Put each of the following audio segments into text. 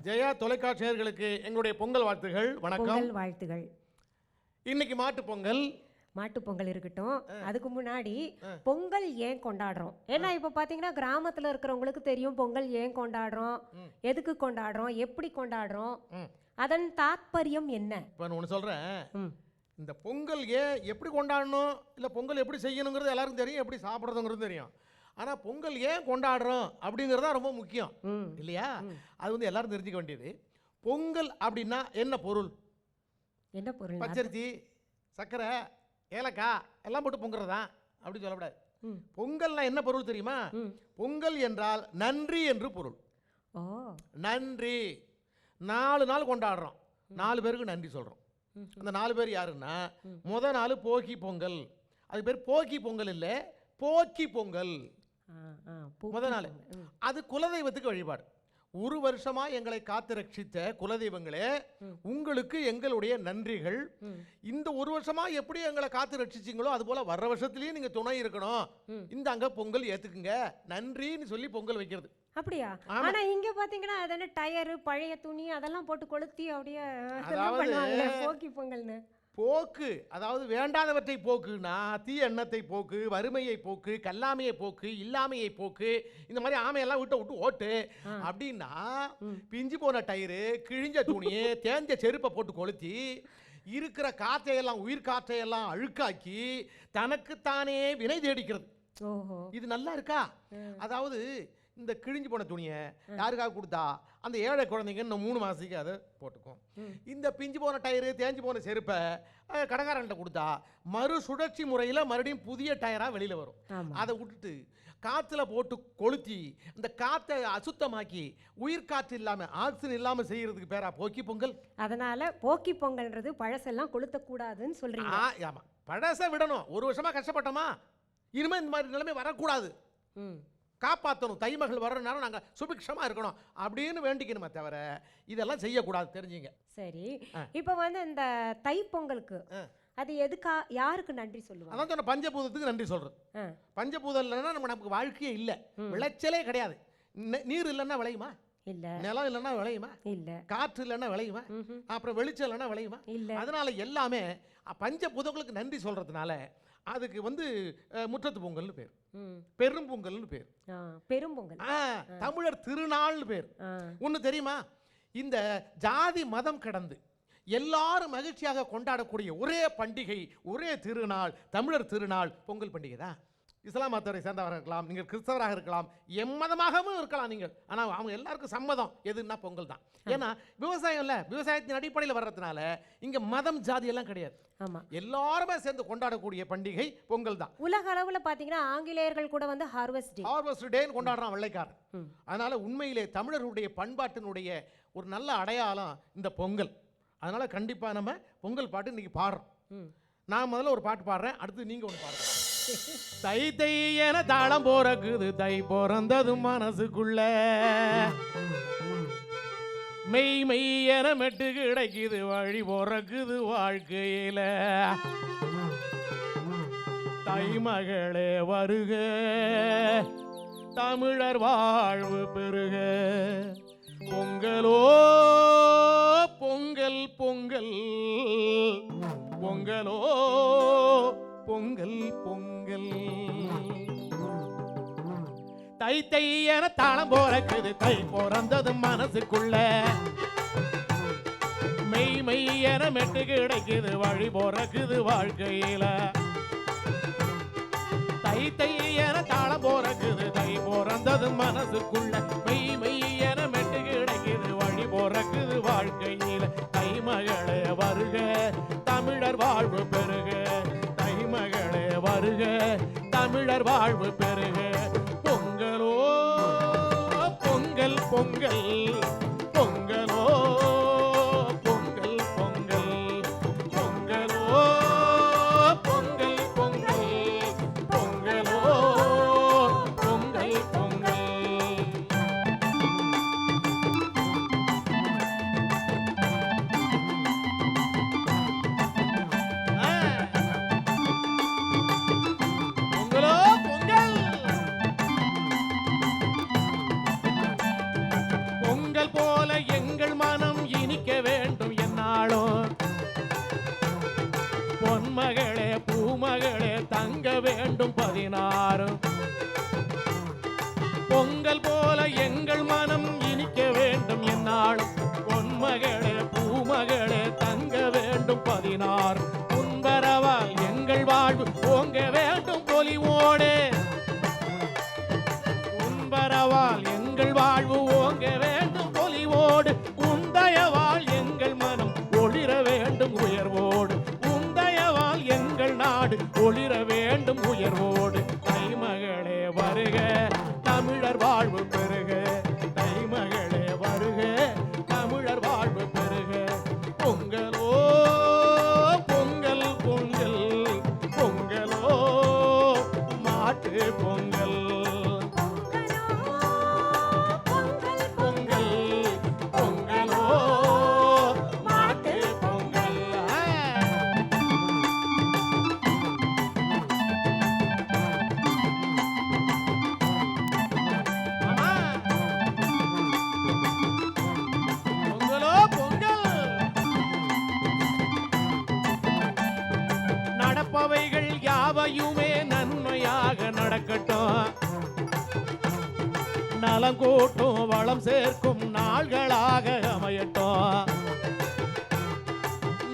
ஜெயா தொலைக்காட்சி நேயர்களுக்கு எங்களுடைய பொங்கல் வாழ்த்துகள். வணக்கம். பொங்கல் வாழ்த்துகள். இன்னைக்கு மாட்டு பொங்கல். மாட்டு பொங்கல் இருக்கட்டும். அதுக்கு முன்னாடி பொங்கல் ஏன் கொண்டாடுறோம்? ஏன்னா இப்போ பார்த்தீங்கன்னா கிராமத்தில் இருக்கிறவங்களுக்கு தெரியும் பொங்கல் ஏன் கொண்டாடுறோம், எதுக்கு கொண்டாடுறோம், எப்படி கொண்டாடுறோம், அதன் தாத்பரியம் என்ன. இப்போ நான் ஒன்று சொல்கிறேன். இந்த பொங்கல் ஏன் எப்படி கொண்டாடணும், இல்லை பொங்கல் எப்படி செய்யணுங்கிறது எல்லாருக்கும் தெரியும், எப்படி சாப்பிட்றதுங்கிறது தெரியும். ஆனால் பொங்கல் ஏன் கொண்டாடுறோம் அப்படிங்கிறதா ரொம்ப முக்கியம் இல்லையா? அது வந்து எல்லாரும் தெரிஞ்சுக்க வேண்டியது. பொங்கல் அப்படின்னா என்ன பொருள்? என்ன பொருள்? பச்சரிசி, சர்க்கரை, ஏலக்காய் எல்லாம் போட்டு பொங்குறதா அப்படி சொல்லக்கூடாது. பொங்கல்னா என்ன பொருள் தெரியுமா? பொங்கல் என்றால் நன்றி என்று பொருள். ஓ, நன்றி. 4 நாள் கொண்டாடுறோம், 4 பேருக்கு நன்றி சொல்கிறோம். அந்த 4 பேர் யாருன்னா, முத நாள் போகி பொங்கல். அது பேர் போகி பொங்கல் இல்லை, போக்கி பொங்கல். முத நாள் அது குலதெய்வத்துக்கு வழிபாடு. ஒரு வருஷமா எங்களை காத்து ரட்சித்த குலதெய்வங்களே, உங்களுக்கு எங்களுடைய நன்றிகள். இந்த ஒரு வருஷமா எப்படி எங்களை காத்து ரட்சிச்சிங்களோ அது போல வர்ற வருஷத்துலயும் நீங்க துணை இருக்கணும். இந்த அங்க பொங்கல் ஏத்துக்குங்க, நன்றின்னு சொல்லி பொங்கல் வைக்கிறது. அப்படியா? ஆனா இங்க பாத்தீங்கன்னா அதென்ன டயரு, பழைய துணி அதெல்லாம் போட்டு கொளுத்தி அப்படியே போக்கி பொங்கல்னு. போக்கு அதாவது வேண்டாதவற்றை போக்குனா தீய எண்ணத்தை போக்கு, வறுமையை போக்கு, கல்லாமையை போக்கு, இல்லாமையை போக்கு, இந்த மாதிரி ஆமையெல்லாம் விட்டு விட்டு ஓட்டு அப்படின்னா பிஞ்சு போன டயரு, கிழிஞ்ச துணி, தேஞ்ச செருப்பை போட்டு கொளுத்தி இருக்கிற காற்றையெல்லாம், உயிர் காற்றையெல்லாம் அழுக்காக்கி தனக்குத்தானே வினை தேடிக்கிறது. இது நல்லா இருக்கா? அதாவது இந்த கிழிஞ்சு போன துணியை யாருக்காக கொடுத்தா அந்த ஏழை குழந்தைங்க இன்னும் 3 மாதத்துக்கு அதை போட்டுக்கும். இந்த பிஞ்சு போன டயரு, தேஞ்சு போன செருப்பை கடைக்காரன்ட்ட கொடுத்தா மறு சுழற்சி முறையில் மறுபடியும் புதிய டயராக வெளியில் வரும். அதை விட்டுட்டு காற்றுல போட்டு கொளுத்தி அந்த காற்றை அசுத்தமாக்கி உயிர் காற்று இல்லாமல், ஆக்சிஜன் இல்லாமல் செய்யறதுக்கு பேரா போக்கி பொங்கல். அதனால போக்கி பொங்கல்ன்றது பழசெல்லாம் கொளுத்தக்கூடாதுன்னு சொல்றீங்க. ஆமாம், பழசை விடணும். ஒரு வருஷமா கஷ்டப்பட்டோமா, இனிமேல் இந்த மாதிரி நிலைமை வரக்கூடாது, காப்பாற்றணும், தைமகள் வர்ற நேரம் நாங்கள் சுபிக்ஷமாக இருக்கணும் அப்படின்னு வேண்டிக்கணுமே தவிர இதெல்லாம் செய்யக்கூடாது, தெரிஞ்சுங்க. சரி, இப்போ வந்து இந்த தைப்பொங்கலுக்கு அது எதுக்கா, யாருக்கு நன்றி சொல்லுவாங்க? அதான் சொன்ன பஞ்சபூதத்துக்கு நன்றி சொல்கிறது. பஞ்சபூதம் இல்லைன்னா நமக்கு வாழ்க்கையே இல்லை, விளைச்சலே கிடையாது. நீர் இல்லைன்னா விளையுமா? இல்லை. நிலம் இல்லைன்னா விளையுமா? இல்லை. காற்று இல்லைன்னா விளையுமா? அப்புறம் வெளிச்சம் இல்லைன்னா விளையுமா? இல்லை. அதனால எல்லாமே பஞ்சபூதங்களுக்கு நன்றி சொல்றதுனால அதுக்கு வந்து முற்றத்து பொங்கல்னு பேர், பெரும் பொங்கல்னு பேர். பெரும் பொங்கல் தமிழர் திருநாள்னு பேர். ஒன்று தெரியுமா? இந்த ஜாதி மதம் கடந்து எல்லாரும் மகிழ்ச்சியாக கொண்டாடக்கூடிய ஒரே பண்டிகை, ஒரே திருநாள் தமிழர் திருநாள் பொங்கல் பண்டிகை தான். இஸ்லாம் மதத்தை சேர்ந்தவராக இருக்கலாம், நீங்கள் கிறிஸ்தவராக இருக்கலாம், எம்மதமாகவும் இருக்கலாம் நீங்கள். ஆனால் அவங்க எல்லாருக்கும் சம்மதம் எதுன்னா பொங்கல் தான். ஏன்னா விவசாயம் இல்லை, விவசாயத்தின் அடிப்படையில் வர்றதுனால இங்கே மதம் ஜாதி எல்லாம் கிடையாது. எல்லாருமே சேர்ந்து கொண்டாடக்கூடிய பண்டிகை பொங்கல் தான். உலக அளவில் பார்த்தீங்கன்னா ஆங்கிலேயர்கள் கூட வந்து ஹார்வெஸ்ட் டேன்னு கொண்டாடுறான் வெள்ளைக்காரன். அதனால உண்மையிலே தமிழர்களுடைய பண்பாட்டினுடைய ஒரு நல்ல அடையாளம் இந்த பொங்கல். அதனால கண்டிப்பாக நம்ம பொங்கல் பாட்டு இன்னைக்கு பாடுறோம். நான் முதல்ல ஒரு பாட்டு பாடுறேன், அடுத்து நீங்கள் ஒன்று பாடுறேன். தை தை என தாளம் போறக்குது, தை பிறந்தது மனசுக்குள்ள, மெய் மெய் என மெட்டு கிடைக்குது, வழி பிறக்குது வாழ்க்கையில. தைமகளே வருக, தமிழர் வாழ்வு பெருக, பொங்கலோ பொங்கல் பொங்கல், பொங்கலோ பொங்கல் பொங்கல். தை தை என தாளம் போறக்குது, தை பிறந்தது மனசுக்குள்ள, மெய் மெய் என மெட்டு கிடைக்குது, வழி பிறக்குது வாழ்க்கையில. தை தை என தாளம் போறக்குது, தை பிறந்தது மனசுக்குள்ள, மெய் மெய் என மெட்டு கிடைக்குது, வழி பிறக்குது வாழ்க்கையில. தைமகளே வருக, தமிழர் வாழ்வு பெருக, தைமகளே வருக, தமிழர் வாழ்வு பெருக, பொங்கலோ பொங்கல் பொங்கல், பொங்கலோ பொங்கல் பொங்கல், பொங்கலோ பொங்கல் பொங்கல், பொங்கலோ பொங்கல் பொங்கல். பொங்கல் பொன்மகளே பூமகளே தங்க வேண்டும் 16. பொங்கல் போல எங்கள் மனம் இனிக்க வேண்டும் என்னாலும். பொன்மகளே பூமகளே தங்க வேண்டும் 16. உன்பரவால் எங்கள் வாழ்வு ஓங்க வேண்டும் பொலிவோடு. உன்பரவால் எங்கள் வாழ்வு ஓங்க வேண்டும் பொலிவோடு. உந்தயவால் எங்கள் மனம் ஒளிர வேண்டும் உயர்வோடு. உந்தயவால் எங்கள் நாடு ஒளிர வேண்டும் உயர்வோடு. தைமகளே வருக தமிழர் வாழ்வு பெருக. தைமகளே வருக தமிழர் வாழ்வு பெருக. பொங்கலோ பொங்கல் பொங்கல் பொங்கலோ மாட்டு பொங்கல். பொங்கல் பொங்கலோ மாட்டு பொங்கல். ஆமா. பொங்கலோ பொங்கல். நடப்பவைகள் யாவையுமே நன்மையாக நடக்கட்டும். நலம் கூட்டும் வளம் சேர்க்கும் நாள்களாக அமையட்டும்.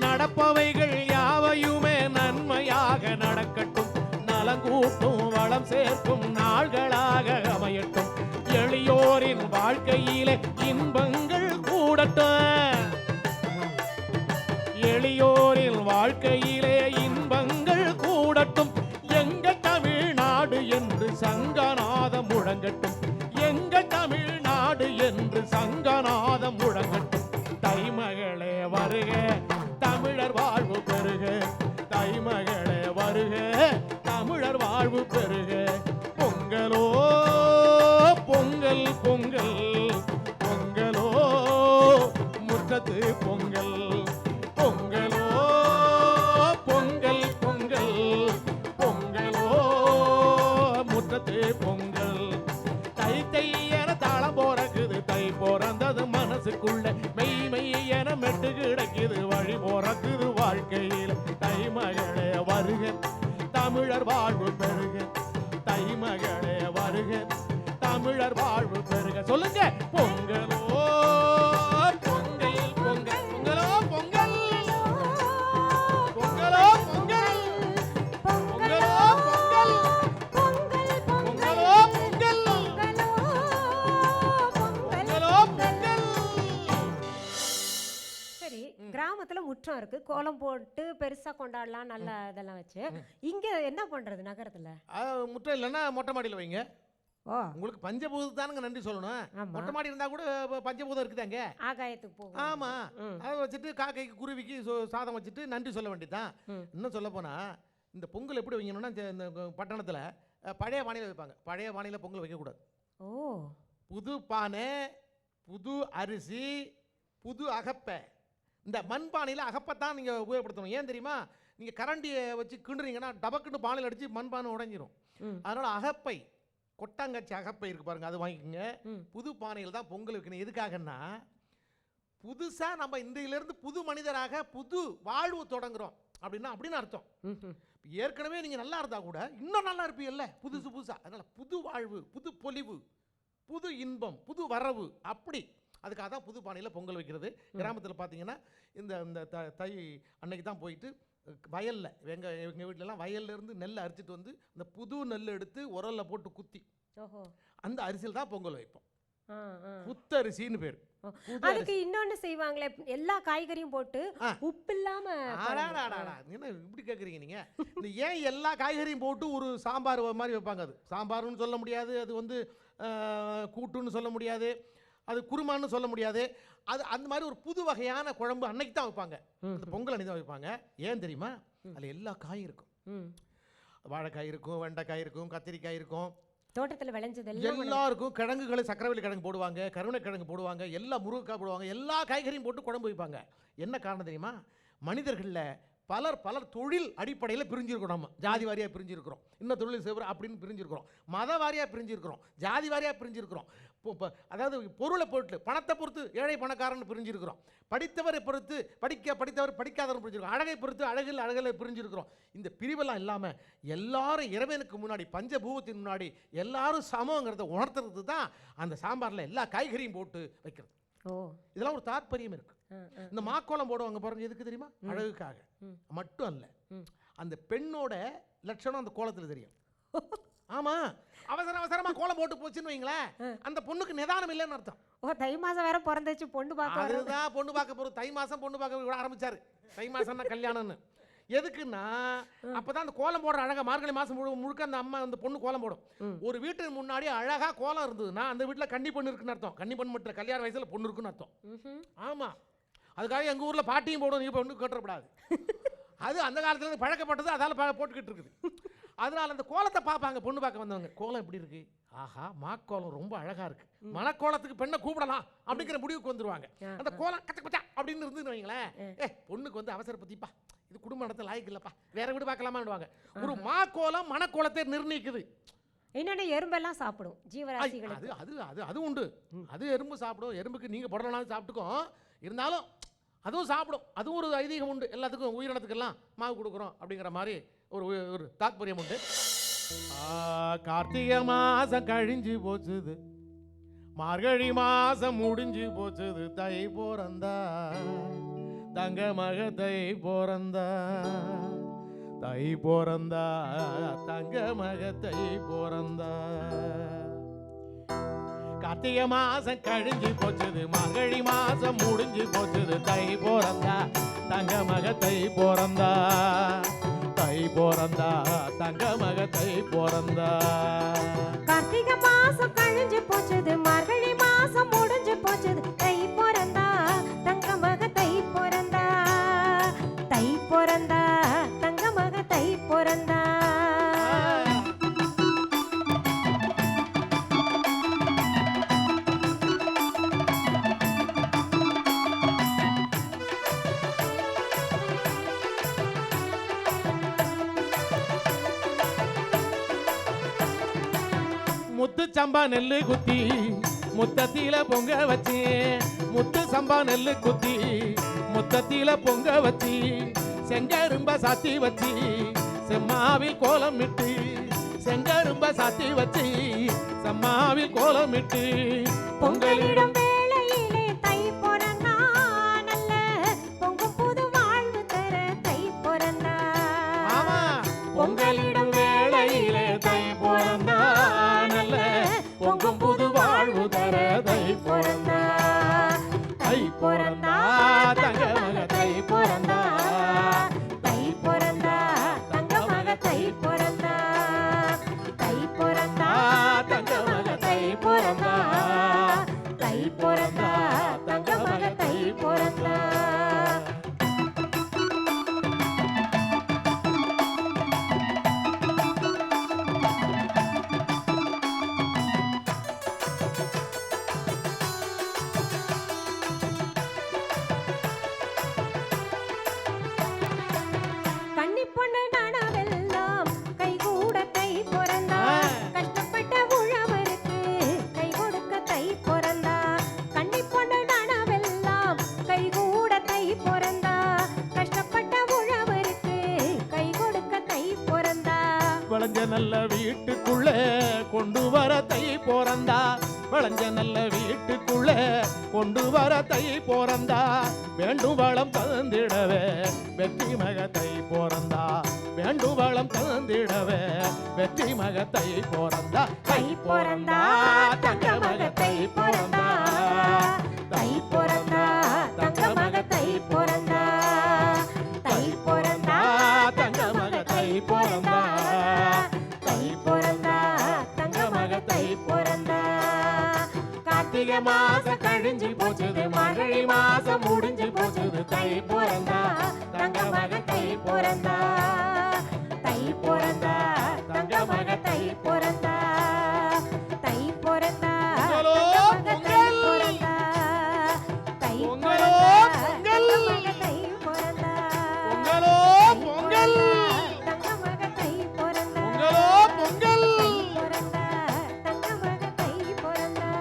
நடப்பவைகள் யாவையுமே நன்மையாக நடக்கட்டும். நலம் கூட்டும் வளம் சேர்க்கும் நாள்களாக அமையட்டும். எளியோரின் வாழ்க்கையிலே இன்பங்கள் கூடட்டும். எளியோரின் வாழ்க்கையிலே இன்பங்கள் கூடட்டும். எங்கள் தமிழ்நாடு என்று சங்கநாதம் முழங்கட்டும். எங்கள் தமிழ்நாடு என்று சங்கநாதம் முழங்கட்டும். தைமகளே வருக தமிழர் வாழ்வு பெருக. தைமகளே வருக தமிழர் வாழ்வு பெருக. பொங்கலோ பொங்கல் பொங்கல் பொங்கலோ முற்றத்து பொங்கல். பொங்கலோ பொங்கல் பொங்கல் பொங்கலோ முற்றத்து பொங்கல். தை தை என தாளம் போறக்குது. தை போறந்தது மனசுக்குள்ள. மெய் மெய் என மெட்டு கிடக்குது. வழி போறக்குது வாழ்க்கையில். தைமகளே வருக தமிழர் வாழ்வு பெருக. தைமகளே வருக தமிழர் வாழ்வு பெருக. சொல்லுங்க. பொங்கலோ பொங்கல் பொங்கல் பொங்கலோ பொங்கல் பொங்கலோ பொங்கல் பொங்கலோ பொங்கல் பொங்கலோ பொங்கல் பொங்கலோ பொங்கல். சரி, கிராமத்துல முற்றம் இருக்கு, கோலம் போட்டு பெருசா கொண்டாடலாம், நல்ல இதெல்லாம் வச்சு. இங்க என்ன பண்றது நகரத்துல? முற்றம் இல்லைன்னா மொட்டை மாடியில் வைங்க. ஓ, உங்களுக்கு பஞ்சபூதத்தானுங்க நன்றி சொல்லணும். ஆமா. மொட்டை மாடி இருந்தா கூட பஞ்சபூதம் இருக்குதாங்க. ஆகாயத்துக்கு போகும். ஆமா, அதை வச்சுட்டு காக்கைக்கு குருவிக்கு சாதம் வச்சுட்டு நன்றி சொல்ல வேண்டியதுதான். இன்னும் சொல்ல போனா இந்த பொங்கல் எப்படி வைக்கணும்னா, இந்த பட்டணத்துல பழைய பானையில் வைப்பாங்க. பழைய பானையில் பொங்கல் வைக்கக்கூடாது. ஓ, புது பானை, புது அரிசி, புது அகப்பை. இந்த மண் பானையில் அகப்பைத்தான் நீங்கள் உபயோகப்படுத்தணும். ஏன் தெரியுமா? நீங்கள் கரண்டியை வச்சு கிண்டுறீங்கன்னா டபக்குன்னு பானையில் அடித்து மண் பானை உடைஞ்சிரும். அதனால் அகப்பை, கொட்டாங்கச்சி அகப்பை இருக்கு பாருங்க, அது வாங்கிக்கோங்க. புது பானையில் தான் பொங்கல் வைக்கணும். எதுக்காகன்னா, புதுசாக நம்ம இன்றையிலிருந்து புது மனிதராக புது வாழ்வு தொடங்குறோம் அப்படின்னு அர்த்தம். ஏற்கனவே நீங்கள் நல்லா இருந்தா கூட இன்னும் நல்லா இருப்பீங்கல்ல புதுசு புதுசாக. அதனால் புது வாழ்வு, புது பொலிவு, புது இன்பம், புது வரவு. அப்படி அதுக்காக தான் புது பானையில் பொங்கல் வைக்கிறது. கிராமத்தில் பார்த்தீங்கன்னா இந்த தை அன்னைக்கு தான் போயிட்டு வயலில் எங்கள் வீட்டிலலாம் வயல்லேருந்து நெல் அரிச்சிட்டு வந்து இந்த புது நெல் எடுத்து உரலில் போட்டு குத்தி அந்த அரிசியில் தான் பொங்கல் வைப்போம். புத்தரிசின்னு பேர். அதுக்கு இன்னொன்னு செய்வாங்களே, எல்லா காய்கறியும் போட்டு உப்பு இல்லாம. என்ன இப்படி கேட்குறீங்க நீங்க? இந்த ஏன் எல்லா காய்கறியும் போட்டு ஒரு சாம்பார் மாதிரி வைப்பாங்க? அது சாம்பார்னு சொல்ல முடியாது, அது வந்து கூட்டுன்னு சொல்ல முடியாது, அது குருமான்னு சொல்ல முடியாது. அது அந்த மாதிரி ஒரு புது வகையான குழம்பு அன்னைக்கு தான் வைப்பாங்க. பொங்கல் அன்னைக்கு தான் வைப்பாங்க. ஏன் தெரியுமா? அதில் எல்லா காயும் இருக்கும். வாழைக்காய் இருக்கும், வெண்டைக்காய் இருக்கும், கத்திரிக்காய் இருக்கும், தோட்டத்தில் விளைஞ்சது எல்லாம் இருக்கும். கிழங்குகளை சக்கரவள்ளி கிழங்கு போடுவாங்க, கருணை கிழங்கு போடுவாங்க, எல்லா முருங்கைக்காய் போடுவாங்க, எல்லா காய்கறியும் போட்டு குழம்பு வைப்பாங்க. என்ன காரணம் தெரியுமா? மனிதர்களில் பலர் தொழில் அடிப்படையில் பிரிஞ்சிருக்கிறோம். நம்ம ஜாதி வாரியாக பிரிஞ்சிருக்கிறோம், இன்னும் தொழில் செய்வோம் அப்படின்னு பிரிஞ்சிருக்கிறோம், மத வாரியாக பிரிஞ்சிருக்கிறோம், ஜாதி வாரியாக பிரிஞ்சிருக்கிறோம். அதாவது பொருளை பொறுத்து, பணத்தை பொறுத்து ஏழை பணக்காரன் பிரிஞ்சிருக்கிறோம். படித்தவரை பொறுத்து படித்தவர் படிக்காதவர் பிரிஞ்சிருக்கிறோம். அழகை பொறுத்து அழகில் பிரிஞ்சிருக்கிறோம். இந்த பிரிவெல்லாம் இல்லாமல் எல்லாரும் இறைவனுக்கு முன்னாடி பஞ்சபூதத்தின் முன்னாடி எல்லாரும் சமங்கிறத உணர்த்துறது தான் அந்த சாம்பாரில் எல்லா காய்கறியும் போட்டு வைக்கிறது. இதெல்லாம் ஒரு தாற்பயம் இருக்கு. இந்த மாக்கோலம் போடுவாங்க பாருங்க, எதுக்கு தெரியுமா? அழகுக்காக மட்டும் அல்ல, அந்த பெண்ணோட லட்சணம் அந்த கோலத்தில் தெரியும். ஆமா, அவசரமா கோலம் போட்டு போச்சுன்னு வைங்களேன், அந்த பொண்ணுக்கு நிதானம் இல்லைன்னு அர்த்தம். தை மாசம் வேற பிறந்துச்சு, பொண்ணு பார்க்க. அதுதான் பொண்ணு பார்க்க போறது. தை மாசம் பொண்ணு பார்க்க ஆரம்பிச்சாரு. தை மாசம்னா கல்யாணம்னு. எதுக்குன்னா அப்பதான் அந்த கோலம் போடுற அழகா மார்கழி மாசம் முழுக்க அந்த அம்மா அந்த பொண்ணு கோலம் போடும். ஒரு வீட்டுக்கு முன்னாடி அழகா கோலம் இருந்ததுன்னா அந்த வீட்டுல கன்னி பொண்ணு இருக்குன்னு அர்த்தம். கன்னி பொண்ணு மட்டும் கல்யாண வயசுல பொண்ணு இருக்குன்னு அர்த்தம். ஆமா, அதுக்காக எங்க ஊர்ல பாட்டியும் போடும், நீங்க பொண்ணு கட்டப்படாது. அது அந்த காலத்துல இருந்து பழக்கப்பட்டது, அதால போட்டுக்கிட்டு இருக்குது. அதனால அந்த கோலத்தை பார்ப்பாங்க பொண்ணு பார்க்க வந்தவங்க. கோலம் எப்படி இருக்கு? ஆஹா, மாக்கோலம் ரொம்ப அழகா இருக்கு, மனக்கோலத்துக்கு பெண்ணை கூப்பிடலாம் அப்படிங்கிற முடிவுக்கு வந்துருவாங்க. அந்த கோலம் கச்ச கச்சா அப்படின்னு இருந்துன்னு வைங்களேன், பொண்ணுக்கு வந்து அவசர பத்திப்பா, இது குடும்ப நடத்த லாய்க்கு இல்லப்பா, வேற வீடு பார்க்கலாமான்னுவாங்க. ஒரு மாக்கோலம் மனக்கோலத்தை நிர்ணயிக்குது. இன்னொன்று எறும்பெல்லாம் சாப்பிடும் ஜீவராசிகள். அது உண்டு. அது எறும்பு சாப்பிடும். எறும்புக்கு நீங்க புடலாம் சாப்பிட்டுக்கோ, இருந்தாலும் அதுவும் சாப்பிடும். அதுவும் ஒரு ஐதீகம் உண்டு. எல்லாத்துக்கும் உயிரினத்துக்கெல்லாம் மாவு கொடுக்குறோம் அப்படிங்கிற மாதிரி ஒரு தாற்பயம் உண்டு. கார்த்திகை மாசம் கழிஞ்சு போச்சுது, மார்கழி மாசம் முடிஞ்சு போச்சுது, தை போறந்தா தங்க மக தை போறந்தா, தை போறந்தா தங்க மக தை போறந்தா. கார்த்திகை மாசம் கழிஞ்சு போச்சுது, மார்கழி மாசம் முடிஞ்சு போச்சுது, தை போறந்தா தங்க மக தை போறந்தா, தை போறந்தா தங்க மக தை போறந்தா. கார்த்திகை மாசம் கழிஞ்சு போச்சுது, மார்கழி மாசம் முடிஞ்சு போச்சுது, தை போறந்தா தங்க மக தை போறந்தா, தை போறந்தா தங்க மக தை போறந்தா. முத்து சம்பா நெல்லு குத்தி முத்தத்தில பொங்க வச்சு, முத்து சம்பா நெல்லு குத்தி முத்தத்தில பொங்க வச்சு, செங்கரும்ப சாத்தி வச்சு செம்மாவில் கோலமிட்டு, செங்கரும்ப சாத்தி வச்சு செம்மாவில் கோலமிட்டு, பொங்கலிடம் வேளையிலே தை பிறந்தா, நல்ல பொங்கும் புது வாழ்வு தர தை பிறந்தா. ஆமா, பொங்கலிடும் வேளையிலே தை பிறந்தா, நல்ல பொங்கும் புது வாழ்வு தர தை பிறந்தா, தை பிறந்தா தங்க மக தை பிறந்தா, தை பிறந்தா தங்க மக தை பிறந்தா, தை பிறந்தா தங்க மக தை பிறந்தா, தை பிறந்தா தங்க மக தை பிறந்தா. கன்னி பொண்ணு நானாவெல்லாம் கைகூட தை பிறந்தா, கஷ்டப்பட்ட உழவருக்கு கை கொடுக்க தை பிறந்தா. கன்னி பொண்ணு நானாவெல்லாம் கைகூட தை பிறந்தா, கஷ்டப்பட்ட உழவருக்கு கை கொடுக்க தை பிறந்தா. விளைஞ்ச நல்ல வீட்டுக்குள்ள கொண்டு வர தை போறந்தா, விளைஞ்ச நல்ல வீட்டுக்குள்ள கொண்டு வர தை போறந்தா, வேண்டும் வளம் தந்திடவே வெற்றி மக தை போறந்தா, வேண்டும் வளம் தந்திடவே வெற்றி மக தை போறந்தா, தை பிறந்தா தங்க மக தை பிறந்தா, தை பிறந்தா தங்க மக தை பிறந்தா, தை பிறந்தா தங்க மக தை பிறந்தா, தை பிறந்தா தங்க மக தை பிறந்தா. கார்த்திகை மாசம் கழிஞ்சு போச்சுது, மார்கழி மாசம் முடிஞ்சு போச்சுது, தை பிறந்தா தங்க மக தை பிறந்தா, தை பிறந்தா தங்க மக தை பிறந்தா, தை பிறந்தா பொங்கலோ பொங்கல், தை பொங்கலோ பொங்கல், தை பிறந்தா, பொங்கலோ பொங்கல், தங்க மக தை பிறந்தா, பொங்கலோ பொங்கல். தை பிறந்தா தங்க மக தை பிறந்தா.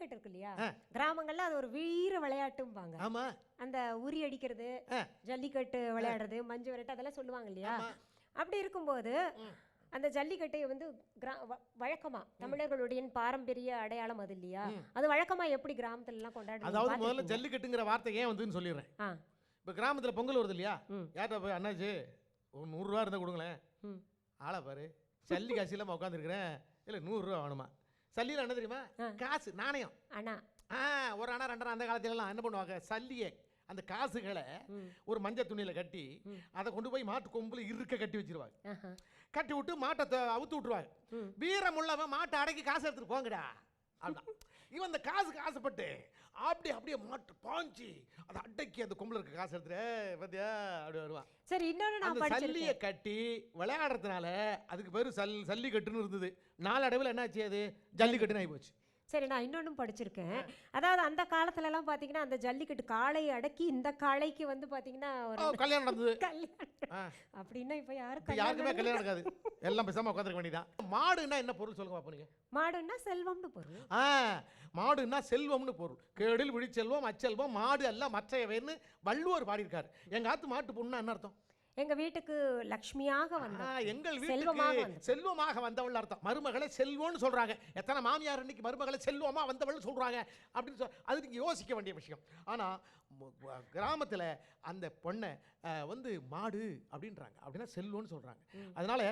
ஜல்லிக்கட்டு இருக்கு இல்லையா, கிராமங்கள்ல அது ஒரு வீர விளையாட்டும்பாங்க. ஆமா, அந்த உரி அடிக்கிறது, ஜல்லிக்கட்டு விளையாடுறது, மஞ்சு விரட்டு அதெல்லாம் சொல்லுவாங்க இல்லையா. அப்படி இருக்கும்போது அந்த ஜல்லிக்கட்டை வந்து வழக்கமா தமிழர்களுடைய பாரம்பரிய அடையாளம் அது இல்லையா, அது வழக்கமா எப்படி கிராமத்துல எல்லாம் கொண்டாடுறாங்க? அதாவது முதல்ல ஜல்லிக்கட்டுங்கிற வார்த்தை ஏன் வந்துன்னு சொல்லிடுறேன். இப்போ கிராமத்தில் பொங்கல் வருது இல்லையா, யார்கிட்ட போய் அண்ணாச்சு ஒரு 100 ரூபா இருந்தால் கொடுங்களேன், ஆளை பாரு சல்லி காசு இல்லாமல் உட்காந்துருக்கிறேன், இல்லை 100 ரூபா வேணுமா. சல்லியில் என்ன தெரியுமா, காசு நாணயம். அண்ணா ஒரு அண்ணா 2 அண்ணா அந்த காலத்துலலாம் என்ன பண்ணுவாங்க, சல்லியை அந்த காசுகளை ஒரு மஞ்சள் துணியில் கட்டி அதை கொண்டு போய் மாட்டு கொம்பில் இருக்க கட்டி வச்சிருவாங்க. கட்டி விட்டு மாட்டை அவுத்து விட்டுருவாங்க. வீரமுள்ளவன் மாட்டை அடக்கி காசு எடுத்துட்டு போங்கடா அப்படின்னா, இவன் அந்த காசுக்கு ஆசைப்பட்டு அப்படியே மாட்டு பாஞ்சி அதை அடக்கி அந்த கொம்புல இருக்க காசு எடுத்துட்டு பார்த்தியா அப்படி வருவான். சரி, இன்னொன்று சல்லியை கட்டி விளையாடுறதுனால அதுக்கு பேரு சல்லிக்கட்டுன்னு இருந்தது. நாளடைவில் என்னாச்சு, அது ஜல்லிக்கட்டுன்னு ஆகி போச்சு. சரி, நான் இன்னொன்னும் படிச்சிருக்கேன். அதாவது அந்த காலத்துல எல்லாம் பாத்தீங்கன்னா அந்த ஜல்லிக்கட்டு காளையை அடக்கி இந்த காளைக்கு வந்து பாத்தீங்கன்னா ஒரு கல்யாணம் நடந்தது. அப்படின்னா இப்ப யாருக்குமே கல்யாணம் நடக்காது, எல்லாம் பேசாம உட்காந்துருக்க வேண்டியதான். மாடுன்னா என்ன பொருள் சொல்லுங்க பாப்போம் நீங்க. மாடுன்னா செல்வம்னு பொருள். மாடுன்னா செல்வம்னு பொருள். கேடில் விழிச்செல்வம் அச்செல்வம் மாடு எல்லாம் மற்றையவைன்னு வள்ளுவர் பாடியிருக்காரு. எங்க ஆத்து மாட்டு பொண்ணுன்னா என்ன அர்த்தம்? எங்க வீட்டுக்கு லட்சுமியாக வந்தவள், எங்கள் வீட்டுக்கு செல்வமாக வந்தவள் அர்த்தம். மருமகளை செல்வம்னு சொல்றாங்க. எத்தனை மாமியார் இன்னைக்கு மருமகளை செல்வமா வந்தவள்னு சொல்றாங்க அப்படின்னு அது நீங்க யோசிக்க வேண்டிய விஷயம். ஆனா கிராமத்தில் அந்த பொண்ணை வந்து மாடு அப்படின்றாங்க, அப்படின்னா செல்வம்னு சொல்றாங்க. அதனால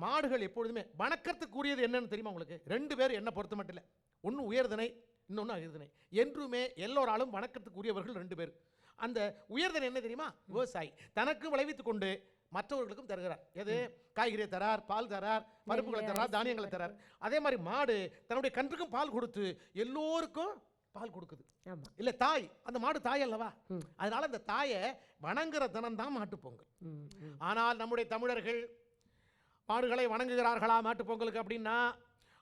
மாடுகள் எப்பொழுதுமே வணக்கத்துக்குரியது என்னன்னு தெரியுமா உங்களுக்கு? 2 பேர் என்ன பொறுத்த மட்டும் இல்லை, ஒன்று உயர்தனை, இன்னொன்று அகிர்தனை. என்றுமே எல்லோராலும் வணக்கத்துக்குரியவர்கள் 2 பேர். அந்த உயர்தனை என்ன தெரியுமா? விவசாயி தனக்கு விளைவித்துக் கொண்டு மற்றவர்களுக்கும் தருகிறார். எது? காய்கறியை தரார், பால் தரார், பருப்புகளை தரார், தானியங்களை தரார். அதே மாதிரி மாடு தன்னுடைய கன்றுக்கும் பால் கொடுத்து எல்லோருக்கும் பால் கொடுக்குது. இல்ல தாய், அந்த மாடு தாய் அல்லவா, அதனால அந்த தாயை வணங்குற தினம் தான் மாட்டு பொங்கல். ஆனால் நம்முடைய தமிழர்கள் மாடுகளை வணங்குகிறார்களா மாட்டு பொங்கலுக்கு அப்படின்னா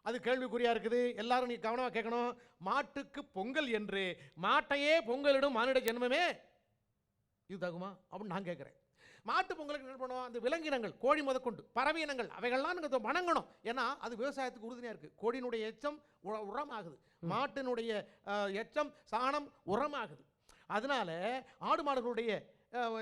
அது கேள்விக்குறியா இருக்குது. எல்லாரும் நீ கவனமா கேட்கணும். மாட்டுக்கு பொங்கல் என்று மாட்டையே பொங்கலிடும் மானிட ஜென்மமே இது தகுமா அப்படின்னு நான் கேட்குறேன். மாட்டு பொங்கலுக்கு என்ன பண்ணுவோம், அந்த விலங்கினங்கள் கோழி முதற்கொண்டு பறவையினங்கள் அவைகள்லாம் நீங்கள் வணங்கணும். ஏன்னா அது விவசாயத்துக்கு உறுதுணையாக இருக்குது. கோழியினுடைய எச்சம் உரமாகுது, மாட்டினுடைய எச்சம் சாணம் உரமாகுது, அதனால ஆடு மாடுகளுடைய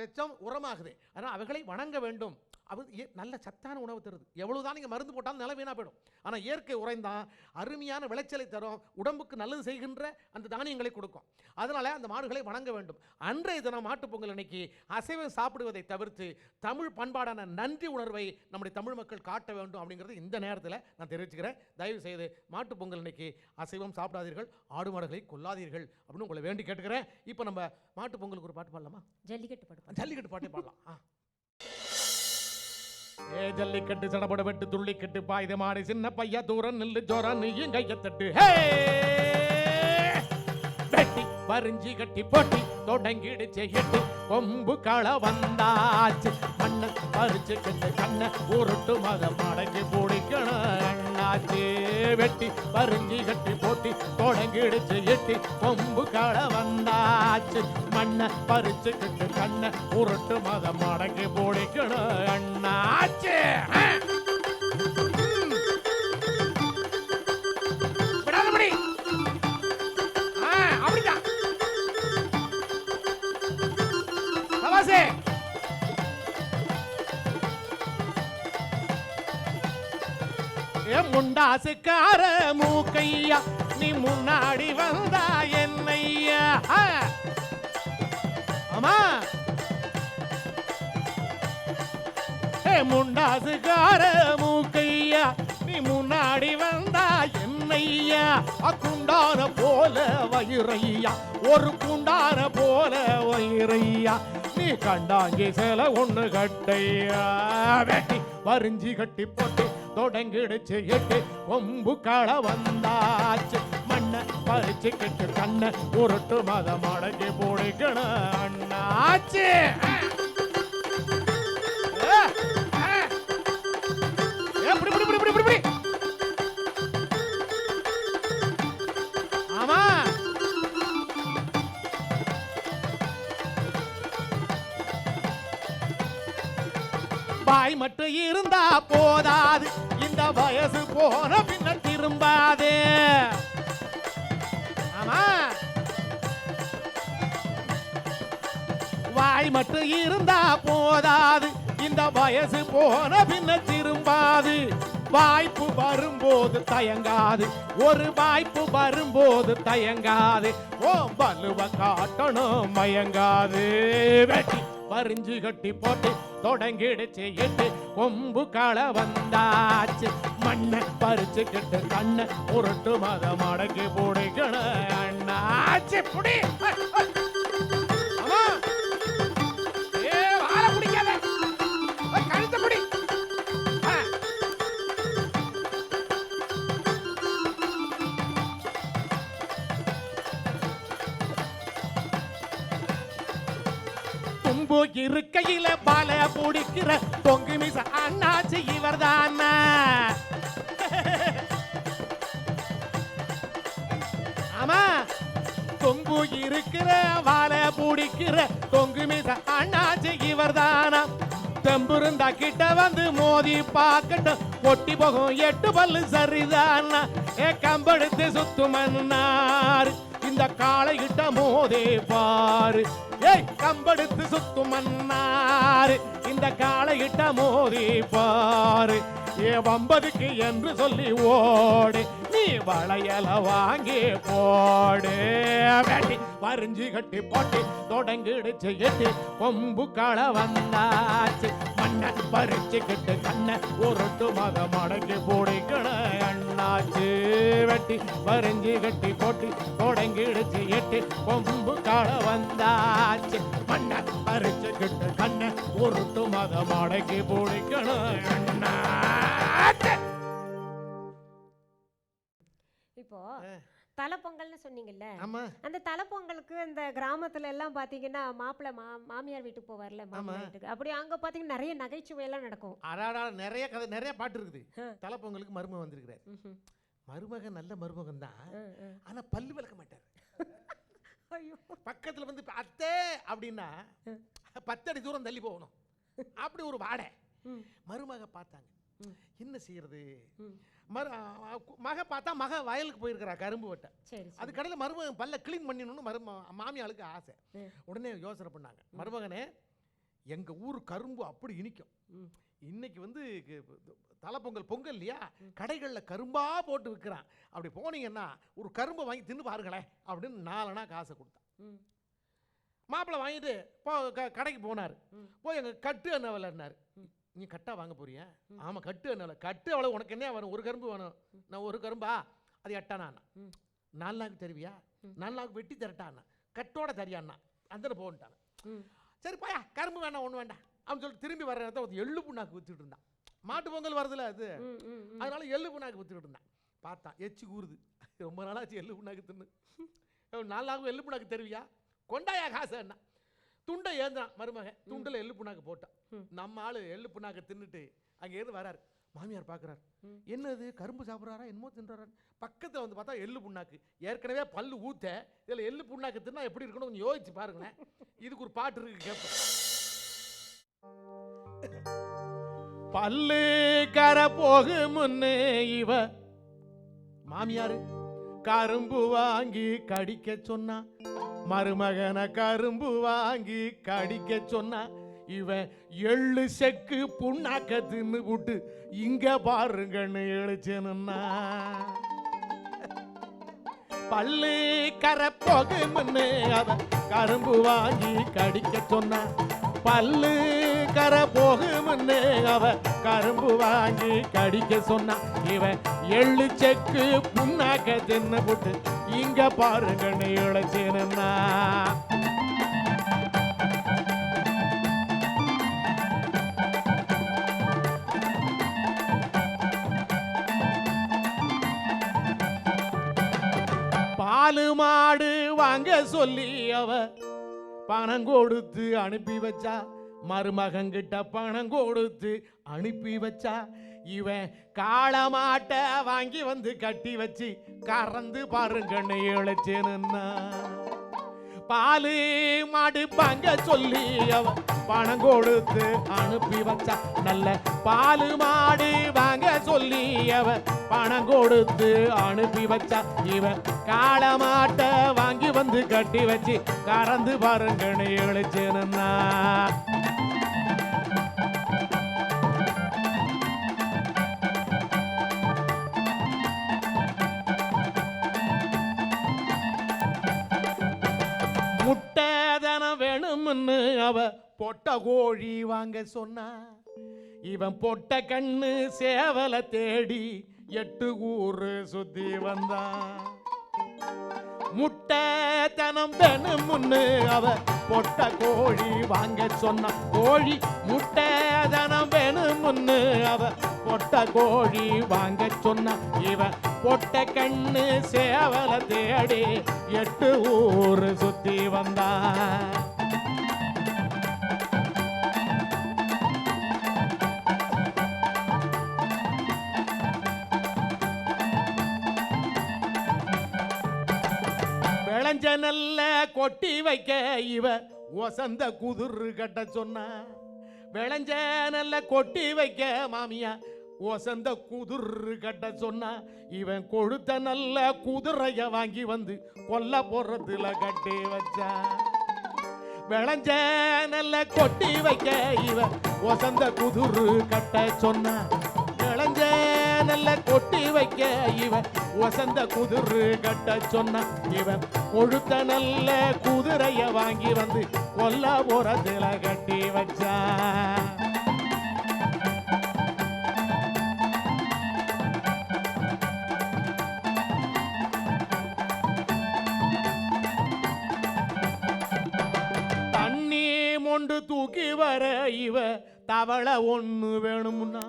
எச்சம் உரமாகுது. அதனால் அவைகளை வணங்க வேண்டும். அது நல்ல சத்தான உணவு தருது. எவ்வளவுதான் நீங்கள் மருந்து போட்டாலும் நில வீணாக போயிடும். ஆனால் இயற்கை உரைந்தான் அருமையான விளைச்சலை தரும், உடம்புக்கு நல்லது செய்கின்ற அந்த தானியங்களை கொடுக்கும். அதனால அந்த மாடுகளை வணங்க வேண்டும். அன்றைய தினம் மாட்டுப் பொங்கல் அன்னைக்கு அசைவம் சாப்பிடுவதை தவிர்த்து தமிழ் பண்பாடான நன்றி உணர்வை நம்முடைய தமிழ் மக்கள் காட்ட வேண்டும் அப்படிங்கிறது இந்த நேரத்தில் நான் தெரிவிச்சுக்கிறேன். தயவு செய்து மாட்டுப் பொங்கல் அன்னைக்கு அசைவம் சாப்பிடாதீர்கள், ஆடு மாடுகளை கொல்லாதீர்கள் அப்படின்னு உங்களை வேண்டி கேட்டுக்கிறேன். இப்போ நம்ம மாட்டுப் பொங்கலுக்கு ஒரு பாட்டு பாடலாமா? ஜல்லிக்கட்டு பாட்டே பாடலாம். ஏ ஜல்லிக்கட்டு சடபட வெட்டு துள்ளிக்கட்டு பாய்த மாடு சின்ன பையா தூரம் நில்லு ஜோரா நீயும் கையத்தட்டு. வெட்டி பறிஞ்சி கட்டி போட்டி தொடங்கிடுச்சு எட்டு கொம்பு கள வந்தாச்சு. மண்ண பறிச்சு கட்டு கண்ண உருட்டு மத மடங்கி பிடிக்கணும் அண்ணாச்சு. வெட்டி பறிஞ்சி கட்டி போட்டி தொடங்கிடுச்சு எட்டி கொம்பு கள வந்தாச்சு. மண்ண பறிச்சு கட்டு கண்ண உருட்டு மத மடங்கி பிடிக்கணும் அண்ணாச்சு. விடாதபடி அப்படிதான் முண்டாசுக்கார மூக்கையா நீ முன்னாடி வந்தா என்னையா. ஆமா முண்டாசுக்கார மூக்கையா நீ முன்னாடி வந்தா என்னையா. குண்டான போல வயிறையா ஒரு குண்டான போல வயிறையா. நீ கண்டாங்கி சில ஒண்ணு கட்டையா. வெட்டி வரிஞ்சி கட்டி போட்டு தொடங்கிடுச்சு எட்டு கொம்பு கள வந்தாச்சு. மண்ண பறிச்சு கட்டு கண்ண உருட்டு மத மடங்கி போடிக்கணும் அண்ணாச்சு. ஆமா பாய் மட்டும் இருந்தா போதாது, இந்த வயசு போன பின்ன திரும்பாதே. ஆமா ஆமா, வாய் மட்டும் இருந்தா போதாது, இந்த வயசு போன பின்ன திரும்பாது. வாய்ப்பு வரும்போது தயங்காது, ஒரு வாய்ப்பு வரும்போது தயங்காது. ஓ பலுவ காட்டணும் மயங்காது. வெட்டி பறிஞ்சு கட்டி போட்டு தொடங்கிடுச்சு எட்டு கொம்பு களை வந்தாச்சு. மண்ணை பறிச்சுக்கிட்டு கண்ணை உருட்டு மத மடக்கி பிடிக்கணும் அண்ணாச்சு. புடி கழுத்த புடி. தும்பு இருக்கையில பால பிடிக்கிற தொங்கு மிச அண்ணாச்சி இவர்தான். ஆமா, தொங்கு இருக்கிற வாழ பிடிக்கிற தொங்கு மிச அண்ணாச்சி இவர்தானா. தெம்புருந்தா கிட்ட வந்து மோதி பாக்கட்டும், ஒட்டி போகும் எட்டு பல்லு சரிதானா. கம்பெடுத்து சுத்துமன்னார் இந்த காளை கிட்ட மோதே பாரு. ஏய் கம்பெடுத்து சுத்துமன்னார் இந்த காளை கிட்ட மோதி பாரு. வம்பதுக்கு என்று சொல்லி ஓடு, நீ வளையல வாங்கி போடு. வேட்டி பறிஞ்சு கட்டி போட்டு தொடங்கிடுச்சு எட்டு கொம்பு களை வந்தாச்சு. மண்ணை பறிச்சுக்கிட்டு கண்ணை உருட்டு மத மடக்கி பிடிக்கணும் அண்ணாச்சு. வெட்டி பறிஞ்சு கட்டி போட்டு தொடங்கிடுச்சு எட்டு கொம்பு களை வந்தாச்சு. மண்ணை பறிச்சுக்கிட்டு கண்ணை உருட்டு மத மடக்கி பிடிக்கணும் அண்ணா. இப்போ தலைப்பொங்கல்னு சொன்னீங்கல்ல, ஆமா, அந்த தலைப்பொங்கலுக்கு இந்த கிராமத்துல எல்லாம் பாத்தீங்கன்னா மாப்பிள்ளை மாமியார் வீட்டுக்கு போவார்ல, மாமியார் வீட்டுக்கு. அப்படி அங்க பாத்தீங்கன்னா நிறைய நகைச்சுவை எல்லாம் நடக்கும். அடாடா, நிறைய கதை, நிறைய பாட்டு இருக்குது. தலைப்பொங்கலுக்கு மருமகன் வந்திருக்கிறார். மருமகன் நல்ல மருமகன் தான், ஆனா பல்லு விளக்க மாட்டார். பக்கத்துல வந்து அத்தை அப்படின்னா 10 அடி தூரம் தள்ளி போகணும், அப்படி ஒரு வாடை. மருமக பார்த்தாங்க, என்ன செய்யறது? மக பார்த்தா மக வயலுக்கு போயிருக்கிறா கரும்பு வெட்ட. அது கடையில் மருமகன் பல்ல கிளீன் பண்ணிடணும்னு மாமியாளுக்கு ஆசை. உடனே யோசனை பண்ணாங்க, மருமகனே எங்க ஊர் கரும்பு அப்படி இனிக்கும், இன்னைக்கு வந்து தலைப்பொங்கல் பொங்கல் இல்லையா, கடைகளில் கரும்பா போட்டு விற்கிறான், அப்படி போனீங்கன்னா ஒரு கரும்பை வாங்கி தின்னு பாருங்களேன் அப்படின்னு 4 அணா காசை கொடுத்தான். மாப்பிள்ளை வாங்கிட்டு கடைக்கு போனார். போய் எங்க கட்டு என்ன விளையாடினார். நீ கட்டா வாங்க போறியா? ஆமா கட்டு என்ன, கட்டு அவ்வளவு உனக்கு என்ன வரும், ஒரு கரும்பு வேணும். நான் ஒரு கரும்பா, அது 8 அணா. 4 நாளுக்கு தருவியா? 4 நாளுக்கு வெட்டி தரட்டான்னா, கட்டோட தரியான்னா அந்த போன்ட்டான். சரி பாயா, கரும்பு வேண்டாம் ஒண்ணு வேண்டாம் அப்படின்னு சொல்லிட்டு திரும்பி வர நேரத்தை ஒரு எள்ளு புண்ணாக்கு வித்துட்டு இருந்தான். மாட்டு பொங்கல் வருதுல அது, அதனால எள்ளு புண்ணாக்கு வித்துட்டு இருந்தான். பார்த்தான் எச்சி ஊறுது, ரொம்ப நாளாச்சு எள்ளு புண்ணாக்கு தின்னு. 4 நாளுக்கு எள்ளு புண்ணாக்கு தருவியா? கொண்டாயா காசு என்ன. துண்டை ஏந்தான் மருமகன், துண்டில் எள்ளு புண்ணாக்கு போட்டான். நம்ம ஆளு எள்ளு புண்ணாக்கு தின்னுட்டு அங்கே இருந்து வராரு. மாமியார் பார்க்குறாரு, என்னது கரும்பு சாப்பிட்றாரா என்னமோ தின்றாரு. பக்கத்தில் வந்து பார்த்தா எள்ளு புண்ணாக்கு, ஏற்கனவே பல்லு ஊத்த, இதில் எள்ளு புண்ணாக்கு தின்னா எப்படி இருக்கணும் கொஞ்சம் யோசிச்சு பாருங்களேன். இதுக்கு ஒரு பாட்டு இருக்கு, கேட்பேன். பல்லு கரை போகு முன்னே இவ மாமியாரு கரும்பு வாங்கி கடிக்க சொன்னா, மருமகனை கரும்பு வாங்கி கடிக்க சொன்னா, இவன் எள்ளு செக்கு புண்ணாக்க தின்னு விட்டு இங்க பாருங்கன்னு எழுச்சனுன்னா. பல்லு கரை போகும்னு அவன் கரும்பு வாங்கி கடிக்க சொன்னா, பல்லு கரை போகும்னு அவன் கரும்பு வாங்கி கடிக்க சொன்னா, இவன் எள்ளு செக்கு புண்ணாக்க தின்னு விட்டு இங்க பாருங்கன்னு இழைச்சேனா. பாலு மாடு வாங்க சொல்லி அவ பணம் கொடுத்து அனுப்பி வச்சா, மருமகங்கிட்ட பணம் கொடுத்து அனுப்பி வச்சா, இவன் காளமாட்ட வாங்கி வந்து கட்டி வச்சு கறந்து பாருங்கன்னு இழைச்சேன்னா. பாலு மாடு வாங்க சொல்லி அவ பணம் கொடுத்து அனுப்பி வச்சா நல்ல பாலு மாடு வாங்க சொல்லி அவ பணம் கொடுத்து அனுப்பி வச்சா இவன் காளமாட்டை வாங்கி வந்து கட்டி வச்சு கறந்து பாருங்கன்னு எழுச்சுன்னா முட்டைதனம் வேணும்னு அவ பொட்ட கோழி வாங்க சொன்னா இவன் பொட்ட கண்ணு சேவலை தேடி 8 ஊரு சுத்தி வந்தான் முட்டைதனம் வேணும்னு அவ பொட்ட கோழி வாங்க சொன்னா கோழி முட்டைதனம் வேணும்னு அவ பொட்ட கோழி வாங்க சொன்னா இவன் பொட்ட கண்ணு சேவலை தேடி 8 ஊரு சுத்தி வந்தான் விளைஞ்ச நல்ல கொட்டி வைக்க இவ வசந்த குதிரு கட்ட சொன்னா விளைஞ்ச நல்ல கொட்டி வைக்க மாமியா வசந்த குதிரு கட்ட சொன்னா இவன் கொழுத்த நல்ல குதிரைய வாங்கி வந்து கொல்ல போறதுல கட்டி வச்சா விளைஞ்ச நல்ல கொட்டி வைக்க இவ வசந்த குதிரு கட்ட சொன்னா விளைஞ்ச நல்ல கொட்டி வைக்க இவன் வசந்த குதிரு கட்ட சொன்னா இவன் கொழுத்த நல்ல குதிரைய வாங்கி வந்து கொல்ல போறதுல கட்டி வச்சா தண்ணி மொண்டு தூக்கி வர இவ தவளை ஒண்ணு வேணும்னா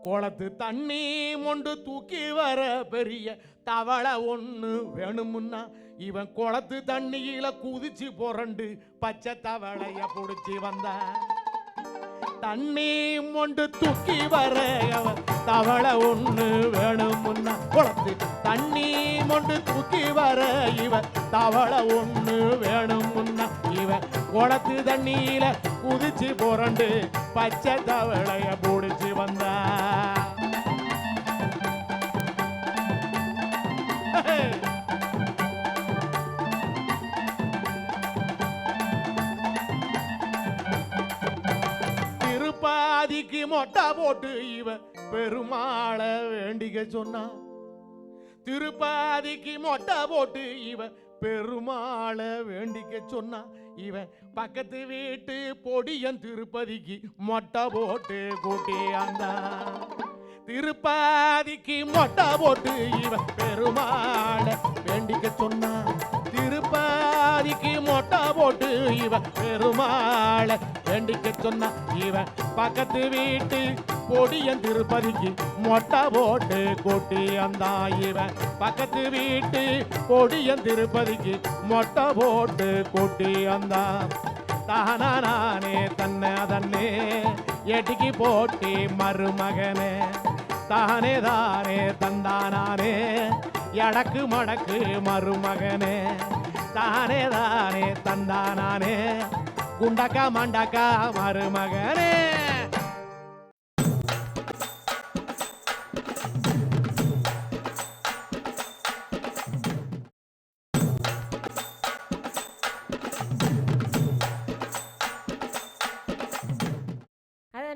குளத்து தண்ணி மொண்டு தூக்கி வர பெரிய தவளை ஒண்ணு வேணும்னா இவன் குளத்து தண்ணியில குதிச்சு புரண்டு பச்சை தவளைய புடிச்சு வந்தான் தண்ணி மொண்டு தூக்கி வர அவன் தவளை ஒண்ணு வேணும்னா குளத்து தண்ணி மொண்டு தூக்கி வர இவன் தவளை ஒண்ணு வேணும்னா இவன் குளத்து தண்ணியில குதிச்சு புரண்டு பச்சை தவளைய புடிச்சு வந்தா திருப்பாதிக்கு மொட்டை போட்டு இவ பெருமாள வேண்டிக்க சொன்னா திருப்பாதிக்கு மொட்டை போட்டு இவ பெருமாள வேண்டிக்க சொன்னா இவன் பக்கத்து வீட்டு பொடியன் திருப்பதிக்கு மொட்டை போட்டு கூட்டி அந்த திருப்பாதிக்கு மொட்டை போட்டு இவன் பெருமாள வேண்டிக்க சொன்னா திருப்பாதிக்கு மொட்டை போட்டு இவன் பெருமாள வேண்டிக்க சொன்னா இவன் பக்கத்து வீட்டு பொடியன் திருப்பதிக்கு மொட்டை போட்டு கூட்டி அந்த இவன் பக்கத்து வீட்டு பொடியன் திருப்பதிக்கு மொட்டை போட்டு கூட்டி அந்த தானே தன்னை அதன்னே எட்டிக்கு போட்டி மருமகனே தானே தானே தந்தானே எடக்கு மடக்கு மருமகனே தானே தானே தந்தானே குண்டக்கா மண்டக்கா மருமகனே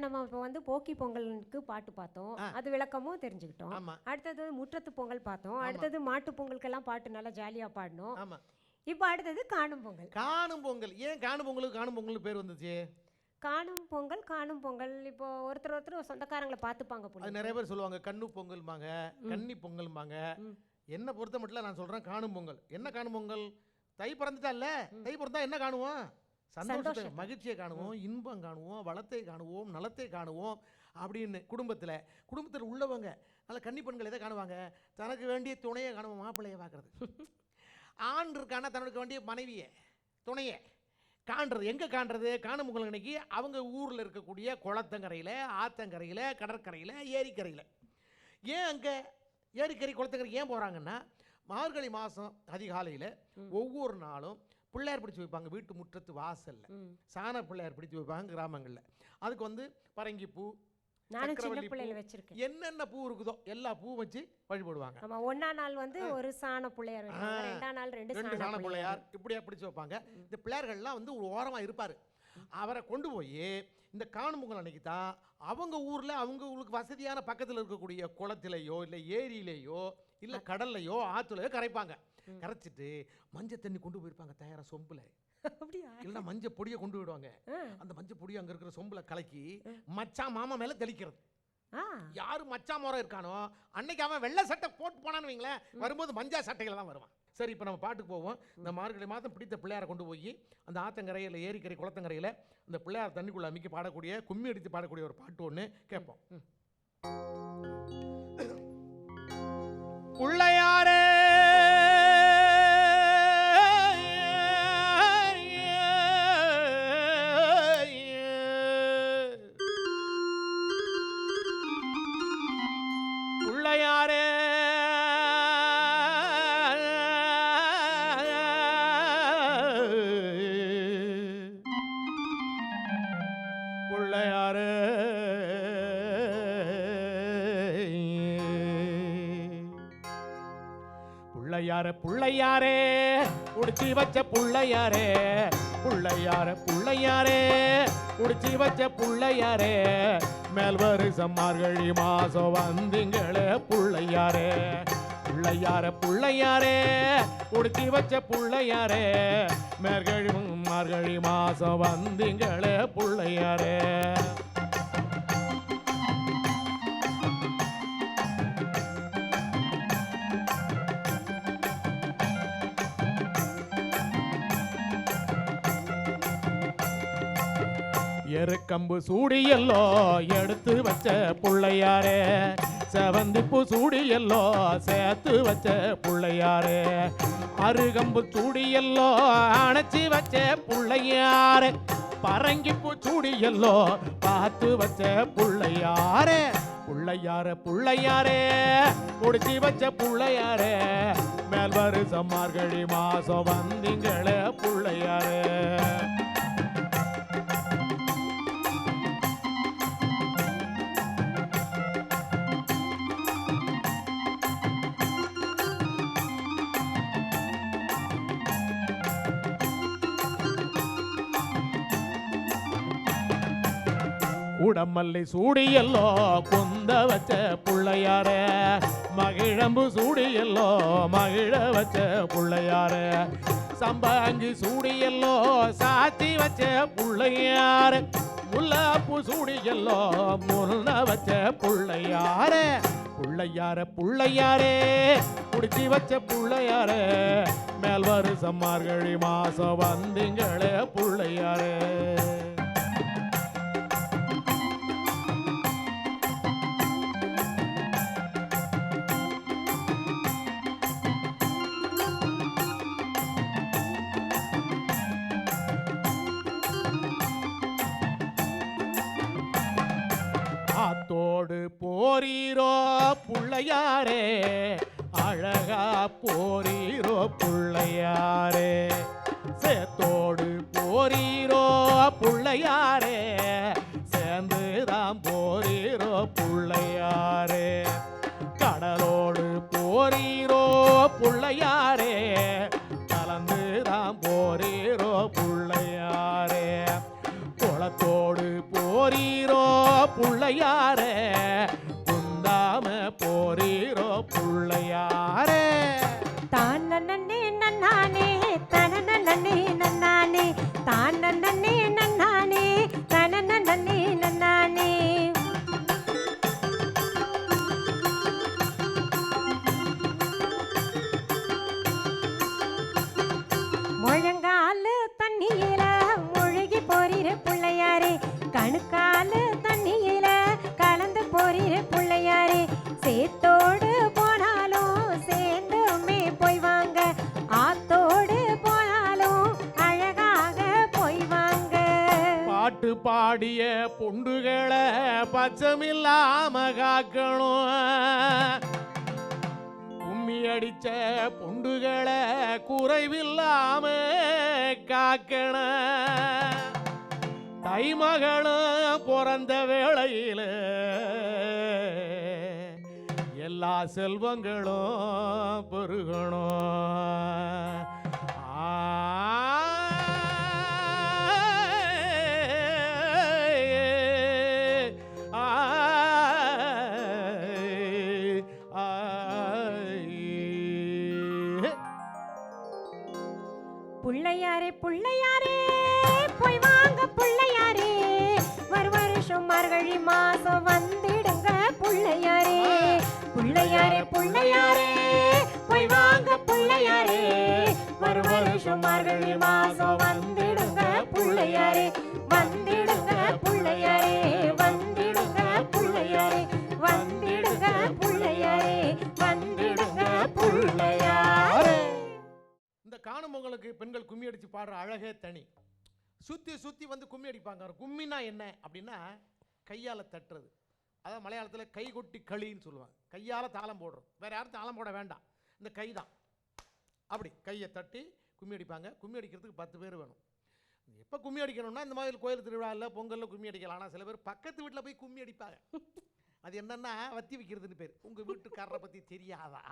நம்ம இப்போ வந்து போக்கி பொங்கலுக்கு பாட்டு பார்த்தோம், அது விளக்கமும் தெரிஞ்சுக்கிட்டோம். அடுத்தது முற்றத்து பொங்கல் பார்த்தோம், அடுத்தது மாட்டு பொங்கலுக்கெல்லாம் பாட்டு நல்லா ஜாலியா பாடணும். இப்போ அடுத்தது காணும் பொங்கல். காணும் பொங்கல் ஏன் காணும் பொங்கலுக்கு காணும் பொங்கல் பேர் வந்துச்சு? காணும் பொங்கல் இப்போ ஒருத்தர் சொந்தக்காரங்களை பார்த்துப்பாங்க போல. அது நிறைய பேர் சொல்லுவாங்க கண்ணு பொங்கல்பாங்க, கன்னி பொங்கல்பாங்க. என்ன பொறுத்த மட்டும் நான் சொல்றேன் காணும் பொங்கல். என்ன காணும் பொங்கல்? தை பிறந்துட்டால, தை பிறந்தா என்ன காணுவோம்? சந்தோஷத்தை, மகிழ்ச்சியை காணுவோம், இன்பம் காணுவோம், வளத்தை காணுவோம், நலத்தை காணுவோம் அப்படின்னு குடும்பத்தில் உள்ளவங்க நல்ல கன்னி பெண்கள் எதை காணுவாங்க? தனக்கு வேண்டிய துணையை காணுவோம், மாப்பிள்ளையை பார்க்கறது. ஆண் இருக்கானா தனக்கு வேண்டிய மனைவியை, துணையை காண்றது. எங்கே காண்றது? காணும் பொங்கல் அன்னைக்கு அவங்க ஊரில் இருக்கக்கூடிய குளத்தங்கரையில், ஆத்தங்கரையில், கடற்கரையில், ஏரிக்கரையில். ஏன் அங்கே ஏரிக்கரை குளத்தங்கரை ஏன் போகிறாங்கன்னா, மார்கழி மாதம் அதிகாலையில் ஒவ்வொரு நாளும் பிள்ளையார் பிடிச்சி வைப்பாங்க வீட்டு முற்றத்து வாசல்ல. சாண பிள்ளையார் பிடிச்சி வைப்பாங்க கிராமங்களில். அதுக்கு வந்து பரங்கிப்பூ, நானும் சின்ன பிள்ளையில வச்சிருக்கேன். என்னென்ன பூ இருக்குதோ எல்லா பூ வச்சு வழிபடுவாங்க. ஆமா, 1ஆம் நாள் வந்து ஒரு சாண பிள்ளையார் வைப்பாங்க, 2ஆம் நாள் 2 சாண பிள்ளையார் இப்படியா பிடிச்சு வைப்பாங்க. இந்த பிள்ளையார்கள்லாம் வந்து ஒரு ஓரமா இருப்பாரு. அவரை கொண்டு போய் இந்த காணும் பொங்கல் அன்னைக்கு தான் அவங்க ஊர்ல அவங்களுக்கு வசதியான பக்கத்தில் இருக்கக்கூடிய குளத்திலேயோ இல்லை ஏரியிலேயோ இல்லை கடல்லையோ ஆற்றுலையோ கரைப்பாங்க. கரைச்சிட்டு மஞ்சள் தண்ணி கொண்டு போயிருப்பாங்க தயாரா சொம்புல. இல்லைன்னா மஞ்சள் பொடியை கொண்டு விடுவாங்க. அந்த மஞ்சள் பொடியை அங்க இருக்கிற சொம்புல கலக்கி மச்சான் மாமா மேல தெளிக்கிறது. யாரு மச்சா முறை இருக்கானோ அன்னைக்கு அவன் வெள்ளை சட்டை போட்டு போனான்னு வைங்களேன், வரும்போது மஞ்சா சட்டைகளை தான் வருவான். சரி, இப்போ நம்ம பாட்டுக்கு போவோம். இந்த மார்கழி மாதம் பிடித்த பிள்ளையாரை கொண்டு போய் அந்த ஆத்தங்கரையில் ஏரிக்கரை குளத்தங்கரையில் அந்த பிள்ளையார் தண்ணிக்குள்ள அமைக்க பாடக்கூடிய கும்மி அடித்து பாடக்கூடிய ஒரு பாட்டு ஒன்று கேட்போம். பிள்ளையாரே பிள்ளையாரே பிள்ளையாரே பிள்ளையாரே பிள்ளையாரே உடிச்சி வச்ச பிள்ளையாரே பிள்ளையாரே பிள்ளையாரே உடிச்சி வச்ச பிள்ளையாரே மேல் வருஷம் மார்கழி மாசம் வந்தீங்களே பிள்ளையாரே பிள்ளையாரே பிள்ளையாரே உடிச்சி வச்ச பிள்ளையாரே மார்கழி மாசம் வந்தீங்களே பிள்ளையாரே. எருக்கம்பு சூடியல்லோ எடுத்து வச்ச பிள்ளையாரே செவந்திப்பு சூடியல்லோ சேர்த்து வச்ச பிள்ளையாரே அருகம்பு சூடியல்லோ அணைச்சி வச்ச பிள்ளையாரே பரங்கிப்பு சூடியல்லோ பார்த்து வச்ச பிள்ளையாரே பிள்ளையாரே பிள்ளையாரே குடிச்சி வச்ச பிள்ளையாரே மேல் வருஷம் மார்கழி மாசம் வந்தீங்களே பிள்ளையாரே. உடமல்லி சூடியல்லோ குந்த வச்ச பிள்ளையாரே மகிழம்பு சூடியல்லோ மகிழ வச்ச பிள்ளையாரே சம்பாங்கி சூடியல்லோ சாத்தி வச்ச பிள்ளையாரே முல்லாப்பு சூடியல்லோ முன்ன வச்ச பிள்ளையாரே பிள்ளையாரே பிள்ளையாரே குடிச்சி வச்ச பிள்ளையாரே மேல் வருஷம் மார்கழி மாசம் வந்தீங்களே பிள்ளையாரே. ஆத்தோடு போரீரோ பிள்ளையாரே அழகா போரீரோ பிள்ளையாரே சேத்தோடு போரீரோ பிள்ளையாரே சேர்ந்துதான் போரீரோ பிள்ளையாரே கடலோடு போரீரோ பிள்ளையாரே கலந்துதான் போரீரோ பிள்ளையாரே குளத்தோடு போரீரோ பிள்ளையாரே குந்தாம போரீரோ பிள்ளையாரே. தான் நன்னே நன்னானே தன நன்னே நன்னானே தான் நன்னே நன்னானே தன நன்னே நன்னானே முழங்காலு தண்ணியில முழுகி போறீர பிள்ளையாரே கணுக்காலு தண்ணியில கலந்து போறீர பிள்ளையாரே சேத்தோடு போனாலும் சேர்ந்துமே போய் வாங்க ஆத்தோடு போனாலும் அழகாக போய் வாங்க. பாட்டு பாடிய பொண்டுகளை பச்சமில்லாம காக்கணும் கும்மி அடிச்ச பொண்டுகளை குறைவில்லாம காக்கண தைமகளும் பிறந்த வேளையில எல்லா செல்வங்களும் பெருகணும். புள்ளையாரே புள்ளையாரே போய் வாங்க புள்ளையாரே, வருஷம் மார்கழி மாசம் வந்திடுங்க புள்ளையாரே. புள்ளையாரே புள்ளையாரே போய் வாங்க புள்ளையாரே, வருஷம் மார்கழி மாசம் வந்திடுங்க புள்ளையாரே. வந்திடுங்க புள்ளையாரே, வந்திடுங்க புள்ளையாரே, வந்திடுங்க புள்ளையாரே, வந்திடுங்க புள்ளையாரே. இந்த காணும் பொங்கலுக்கு பெண்கள் கும்மி அடிச்சு பாடுற அழகே தனி. சுத்தி சுத்தி வந்து கும்மி அடிப்பாங்க. கும்மினா என்ன அப்படின்னா கையால தட்டுறது. அதாவது மலையாளத்தில் கை கொட்டி களின்னு சொல்லுவாங்க. கையால தாளம் போடுறோம். வேற யாரும் தாளம் போட வேண்டாம், இந்த கை தான். அப்படி கையை தட்டி கும்மி அடிப்பாங்க. கும்மி அடிக்கிறதுக்கு 10 பேர் வேணும். எப்போ கும்மி அடிக்கணும்னா இந்த மாதிரி கோயில் திருவிழாவில் பொங்கலில் கும்மி அடிக்கலாம். ஆனால் சில பேர் பக்கத்து வீட்டில் போய் கும்மி அடிப்பாங்க. அது என்னன்னா வத்தி வைக்கிறதுன்னு பேர். உங்கள் வீட்டுக்காரரை பற்றி தெரியாதா,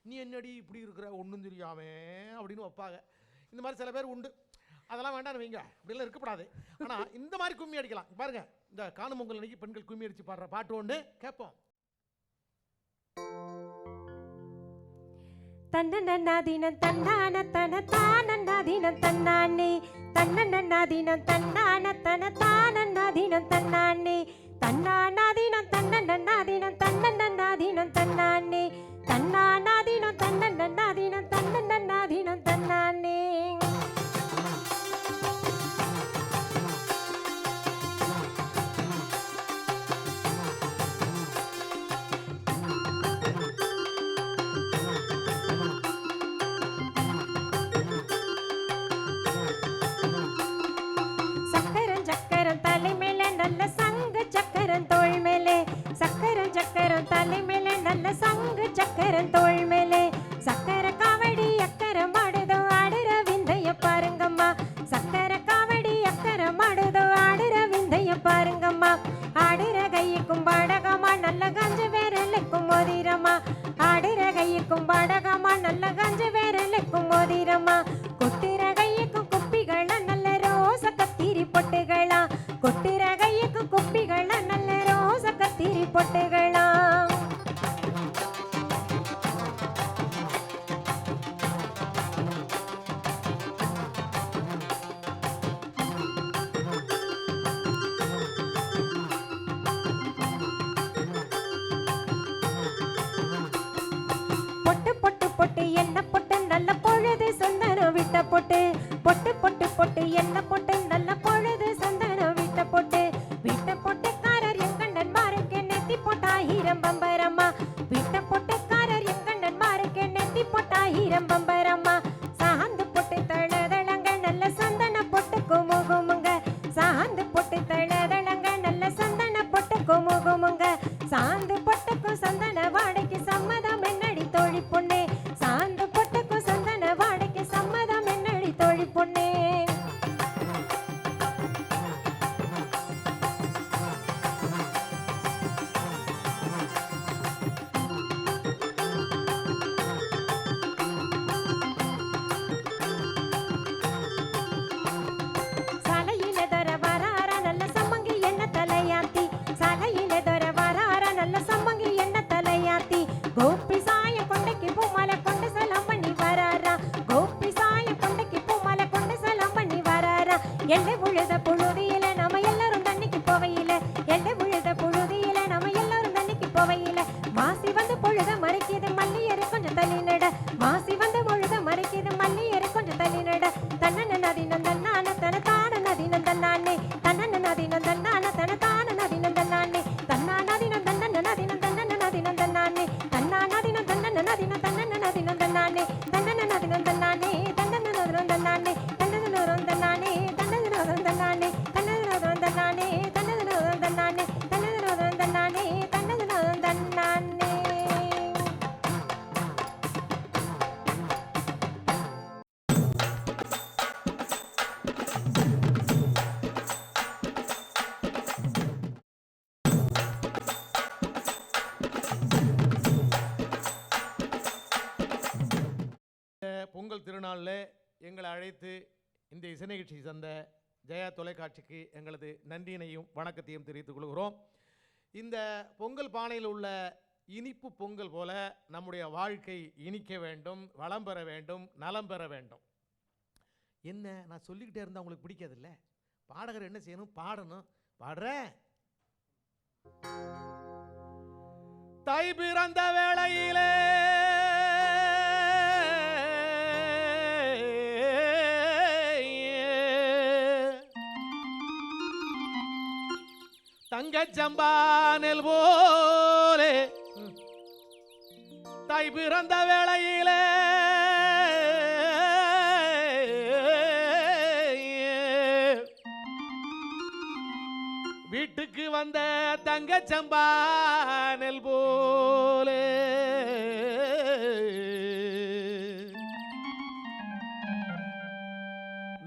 நீ என்னடி இப்படி இருக்கிற ஒன்றும் தெரியாமே அப்படின்னு வைப்பாங்க. இந்த மாதிரி சில பேர் உண்டு. அதெல்லாம் வேண்டாம் வைங்க, இப்படிலாம் இருக்கக்கூடாது. ஆனால் இந்த மாதிரி கும்மி அடிக்கலாம். பாருங்க, இந்த காணும் பொங்கல் அன்னைக்கு பெண்கள் கும்மி அடிச்சு பாடுற பாட்டு ஒன்று கேட்போம். தன்னன்னாதீனம் தன்னான தன தானன்னாதீனம் தன்னானே, தன்னன்னாதீனம் தன்னான தன தானன்னாதீனம் தன்னானே, தன்னானாதீனம் தன்னன்னாதீனம் தன்னன்னாதீனம் தன்னானே, தன்னானாதீனம் தன்னன்னாதீனம் தன்னன்னாதீனம் தன்னானே. சங்கு சக்கரன் தோள் மேலே சக்கர காவடி அக்கரம் ஆடுதோ ஆடுற விந்தைய பாருங்கம்மா, சக்கர காவடி அக்கரம் ஆடுதோ ஆடுற விந்தைய பாருங்கம்மா. ஆடுற கையுக்கும் பாடகமா நல்ல கஞ்சு வேரலுக்கும் மோதிரமா, ஆடுற கையுக்கும் பாடகமா நல்ல கஞ்சு வேரலுக்கும் மோதிரமா. கொட்டுற கையுக்கும் குப்பிகளா நல்ல ரோச கத்திரி பொட்டுகளா, கொட்டுற கையுக்கும் குப்பிகளா நல்ல ரோச கத்திரி பொட்டுகளா. பொட்டு என்ன பொட்டு நல்ல பொழுது சந்தனம் விட்ட பொட்டு, பொட்டு பொட்டு பொட்டு என்ன பொட்டு நல்ல பொழுது சந்தனம் விட்ட பொட்டு. விட்ட பொட்டுக்காரர் எங்கண்ணன் மாருக்கு நெத்தி போட்டாயிரம் பம்பரம்மா, விட்ட பொட்டுக்காரர் எங்கண்ணன் மாருக்கு நெத்தி போட்டாயிரம் பம்பரம்மா. சாந்து பொட்டு தளதளங்க நல்ல சந்தன பொட்டு குமுகுமுங்க, சாந்து பொட்டு தளதளங்க நல்ல சந்தன பொட்டு குமுகுமுங்க. சாந்து பொட்டுக்கும் சந்தன வாடைக்கு சம்மதம் என்னடி தோழி பொண்ணே, சாந்து பொட்டுக்கும் சந்தன வாடைக்கு சம்மதம் என்னடி தோழி பொண்ணே. பொங்கல் திருநாளில் எங்களை அழைத்து இந்த இசை நிகழ்ச்சி தந்த ஜெயா தொலைக்காட்சிக்கு எங்களது நன்றியினையும் வணக்கத்தையும் தெரிவித்துக் கொள்கிறோம். இந்த பொங்கல் பானையில் உள்ள இனிப்பு பொங்கல் போல நம்முடைய வாழ்க்கை இனிக்க வேண்டும், வளம் பெற வேண்டும், நலம் பெற வேண்டும். என்ன நான் சொல்லிக்கிட்டே இருந்தால் உங்களுக்கு பிடிக்காதுல்ல? பாடகர் என்ன செய்யணும்? பாடணும். பாடுறேன். தை பிறந்த வேளையிலே தங்கச்சம்பானல் போலே தை பிறந்த வேளையிலே வீட்டுக்கு வந்த தங்கச்சம்பானல் போலே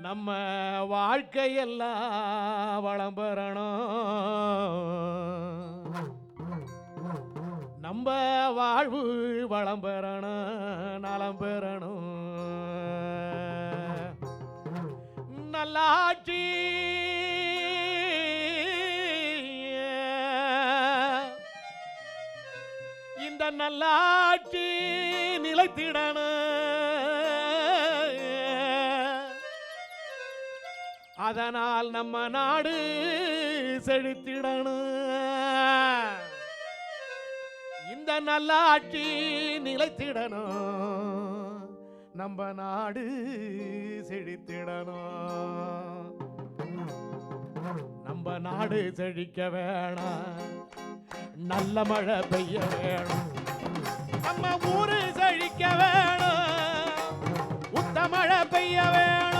நம்ம வாழ்க்கையெல்லாம் வளம் பெறணும், நம்ம வாழ்வு வளம் பெறணும், நலம் பெறணும். நல்லாட்சி இந்த நல்லாட்சி நிலைத்திடணும், அதனால் நம்ம நாடு செழித்திடணும். இந்த நல்லாட்சி நிலைத்திடணும், நம்ம நாடு செழித்திடணும். நம்ம நாடு செழிக்க வேணாம், நல்ல மழை பெய்ய வேணும். நம்ம ஊரு செழிக்க வேணும், உத்த மழை பெய்ய வேணும்.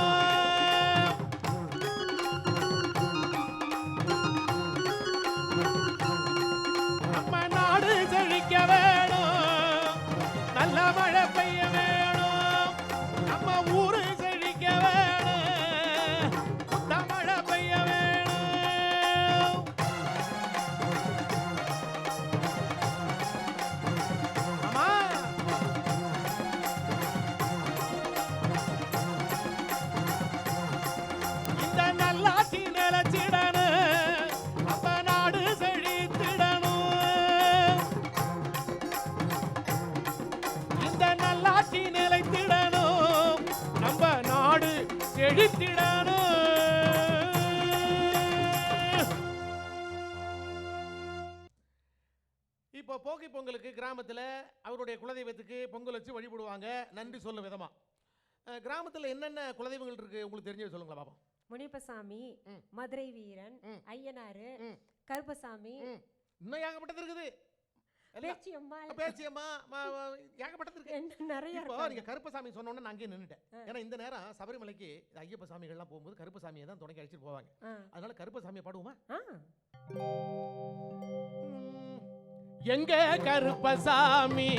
நம்ம நாடு செழிக்க வேணும், நல்ல மழை பெய்ய வேணும். நம்ம ஊரு செழிக்க வேணும், உத்த மழை பெய்ய வேணும். ஆமா, இந்த நல்லாட்சி நிலைச்சிடணும், நம்ம நாடு செழித்திடணும். இந்த நல்லாட்சி நிலைத்திடணும், நம்ம நாடு செழித்திடணும். இப்போ போகி பொங்கலுக்கு கிராமத்தில் அவருடைய குலதெய்வத்துக்கு பொங்கல் வச்சு வழிபடுவாங்க, நன்றி சொல்லும் விதமா. கிராமத்தில் என்னென்ன குலதெய்வங்கள் இருக்கு உங்களுக்கு தெரிஞ்சு சொல்லுங்களா பாப்போம். முனிப்பசாமி, மதுரை வீரன், ஐயனாரு, கருப்பசாமி, இன்னும் ஏகப்பட்டது இருக்குது. பேச்சியம்மா, பேச்சியம்மா, ஏகப்பட்டது இருக்கு. நிறைய இப்போ நீங்க கருப்பசாமி சொன்ன உடனே நான் அங்கேயே நின்னுட்டேன். ஏன்னா இந்த நேரம் சபரிமலைக்கு ஐயப்ப சாமிகள்லாம் போகும்போது கருப்பசாமியை தான் தொடங்கி அழைச்சிட்டு போவாங்க. அதனால கருப்பசாமியை பாடுவோமா? எங்க கருப்பசாமி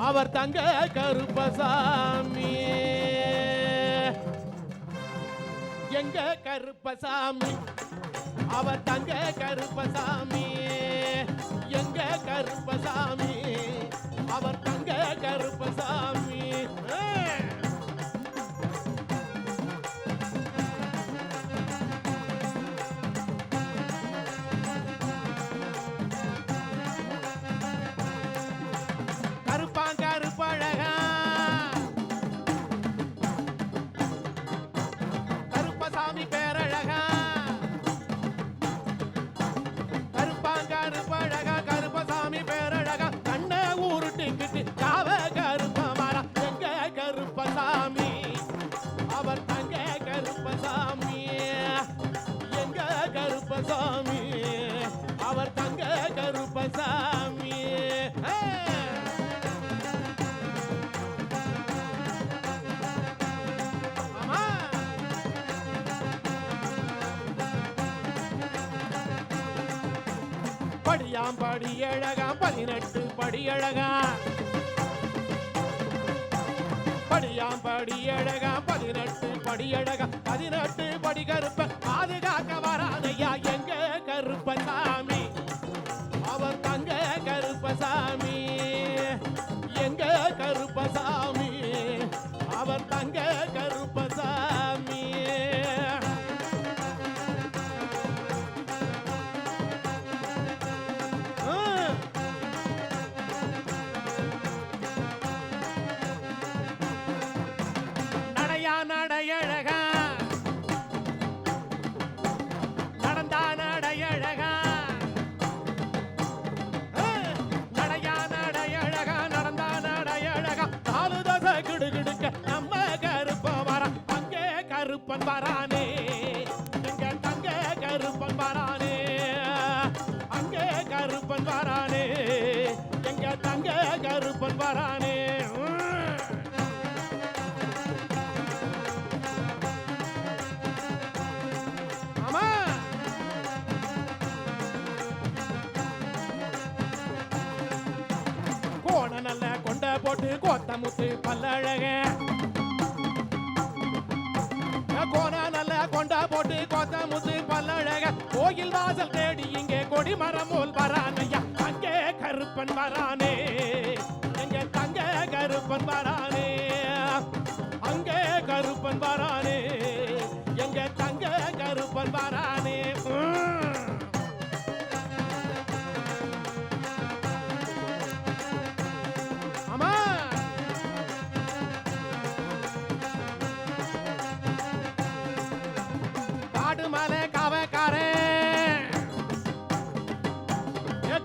அவர் தங்க கருப்பசாமி, எங்க கருப்பசாமி அவர் தங்க கருப்பசாமி, எங்க கருப்பசாமி அவர் தங்க கருப்பசாமி. கருப்பழகா கருப்பசாமி பேரழகா, கருப்பழகா கருப்பசாமி பேரழகா, கண்ண ஊருட்டிக்கிட்டு காவ கருப்பமாரா. எங்க கருப்பசாமி அவர் தங்க கருப்பசாமி, எங்க கருப்பசாமி அவர் தங்க கருப்பசாமி. படியாம் படியழகா 18 படியழகா, படியாம் படியழகா 18 படியழகா, 18 படி கருப்ப பாதுகாக்க வராதையா. எங்க கருப்பசாமி அவர் தங்க கருப்பசாமி, எங்க கரு கருப்பன் வரானே எங்க தங்க கருப்பன் வரானே அங்கே கருப்பன் வரானே எங்க தங்க கருப்பன் வரானே ஆமா கோண நல்ல கொண்ட போட்டு கோத்தமுத்து பல்லழக கோண நல்ல கொண்ட போட்டு கோத்தமுத்து பல்லழக கோயில் வாசல் தேடி இங்கே கொடிமரம் போல் வரானையா அங்கே கருப்பன் வரானே எங்க தங்க கருப்பன் வரானே அங்கே கருப்பன் வரானே எங்க தங்க கருப்பன் வரானே ஆமா காடுமலை காவக்காரே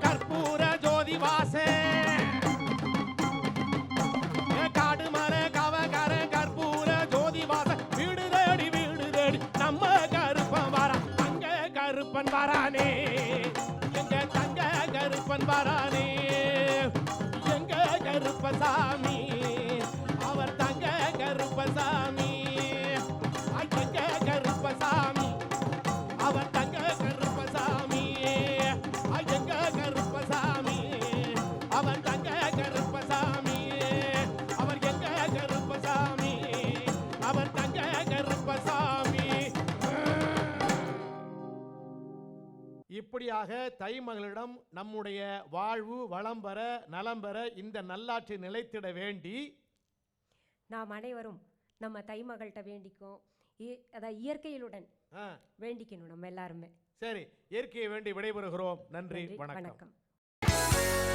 கற்பூர ஜோதி வாசே காடுமலை காவக்காரே கற்பூர ஜோதி வாச வீடு தேடி நம்ம கருப்பன் வரா அங்க கருப்பன் வரானே எங்க தங்க கருப்பன் வரானே எங்க கருப்பசாமி அவர் தங்க கருப்பசாமி எங்க கருப்பசாமி அவர் தங்க கருப்பசாமி எங்க கருப்பசாமி அவர் தங்க கருப்பசாமி அவர் எங்க கருப்பசாமி அவர் தங்க கருப்பசாமி. இப்படியாக தைமகளிடம் நம்முடைய வாழ்வு வளம் பெற நலம் பெற இந்த நல்லாட்சி நிலைத்திட வேண்டி நாம் அனைவரும் நம்ம தைமகள்கிட்ட வேண்டிக்கும் அதாவது இயற்கையிலுடன் வேண்டிக்கணும் நம்ம எல்லாருமே. சரி, இயற்கையை வேண்டி விடைபெறுகிறோம். நன்றி, வணக்கம். வணக்கம்.